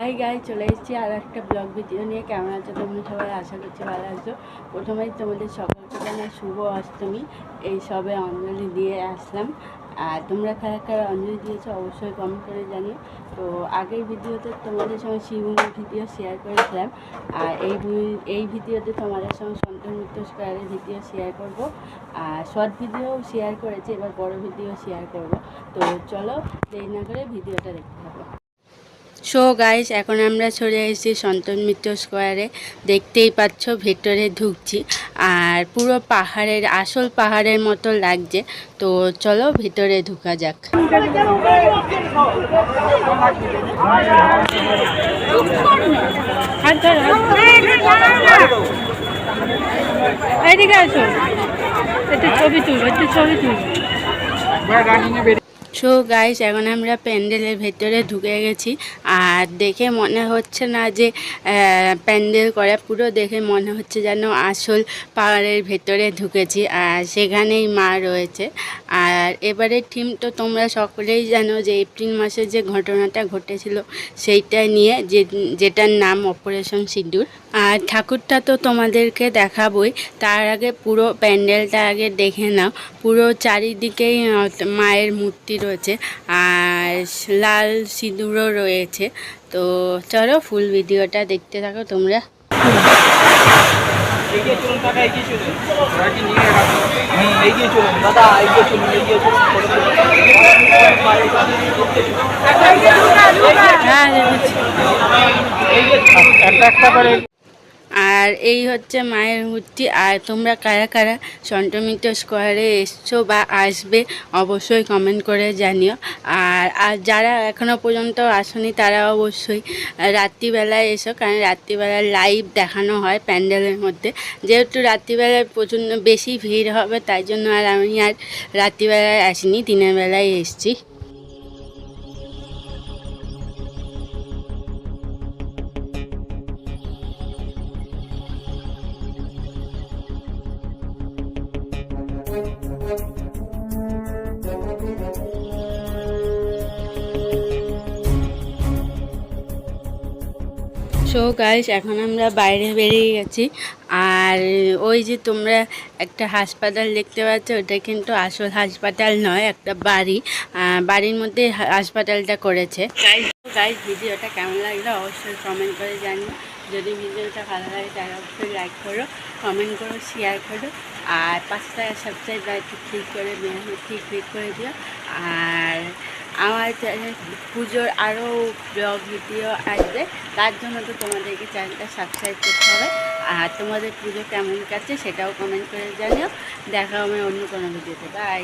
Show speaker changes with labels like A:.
A: High গাই, চলে এসেছি আর একটা ব্লগ ভিডিও নিয়ে। কেমন আছো তোমরা সবাই? আশা করছি ভালো আছো। প্রথমেই তোমাদের সকলকে জানাই শুভ অষ্টমী। এই সবে অঞ্জলি দিয়ে আসলাম। আর তোমরা কারা কারা অঞ্জলি দিয়েছো অবশ্যই কমেন্ট করে জানিও। তো আগের ভিডিওতে তোমাদের সঙ্গে শিবভূমির ভিডিও শেয়ার করেছিলাম, আর এই ভিডিওতে তোমাদের সঙ্গে সন্তোষ মিত্র স্কয়ারের ভিডিও শেয়ার করব। আর শর্ট ভিডিও শেয়ার করেছি, এবার বড় ভিডিও শেয়ার করব। তো চলো দেরি না করে ভিডিওটা দেখতে থাকো। সো গাইস, এখন আমরা চলে এসেছি সন্তোষ মিত্র স্কয়ারে। দেখতেই পাচ্ছ ভেতরে ঢুকছি, আর পুরো পাহাড়ের আসল পাহাড়ের মতো লাগছে। তো চলো ভেতরে ঢুকা যাক। এদিকে আসো, একটু ছবি তুল। সো গাইস, এখন আমরা প্যান্ডেলের ভেতরে ঢুকে গেছি। আর দেখে মনে হচ্ছে না যে প্যান্ডেল করা, পুরো দেখে মনে হচ্ছে যেন আসল পাহাড়ের ভেতরে ঢুকেছি, আর সেখানেই মা রয়েছে। আর এবারের থিম তো তোমরা সকলেই জানো, যে এপ্রিল মাসে যে ঘটনাটা ঘটেছিল সেইটা নিয়ে, যেটার নাম অপারেশন সিঁদুর। আর ঠাকুরটা তো তোমাদেরকে দেখাবই, তার আগে পুরো প্যান্ডেলটা আগে দেখে নাও। পুরো চারিদিকেই মায়ের মূর্তি রয়েছে, আর লাল সিঁদুরও রয়েছে। তো চলো ফুল ভিডিওটা দেখতে থাকো তোমরা। আর এই হচ্ছে মায়ের মূর্তি। আর তোমরা কারা কারা সন্তোষ মিত্র স্কয়ারে এসছো বা আসবে অবশ্যই কমেন্ট করে জানিও। আর যারা এখনও পর্যন্ত আসনি তারা অবশ্যই রাত্রিবেলায় এসো, কারণ রাত্রিবেলায় লাইভ দেখানো হয় প্যান্ডেলের মধ্যে। যেহেতু রাত্রিবেলায় প্রচণ্ড বেশি ভিড় হবে, তাই জন্য আমি আর রাত্রিবেলায় আসিনি, দিনের বেলায় এসেছি। সো গাইস, এখন আমরা বাইরে বেরিয়ে গেছি। আর ওই যে তোমরা একটা হাসপাতাল দেখতে পাচ্ছ, ওটা কিন্তু আসল হাসপাতাল নয়, একটা বাড়ির মধ্যে হাসপাতালটা করেছে। গাইস, ভিডিওটা কেমন লাগলো অবশ্যই কমেন্ট করে জানিও। যদি ভিডিওটা ভালো লাগে তাহলে অবশ্যই লাইক করো, কমেন্ট করো, শেয়ার করো। আর 5 টাকা সাবস্ক্রাইব বাটনটি ক্লিক করে দিও। আর আমার পুজোর আরও ব্লগ ভিডিও আসবে, তার জন্য তো তোমাদেরকে চ্যানেলটা সাবস্ক্রাইব করতে হবে। আর তোমাদের পুজো কেমন কাটছে সেটাও কমেন্ট করে জানিও। দেখা হবে অন্য কোনো ভিডিওতে। বাই।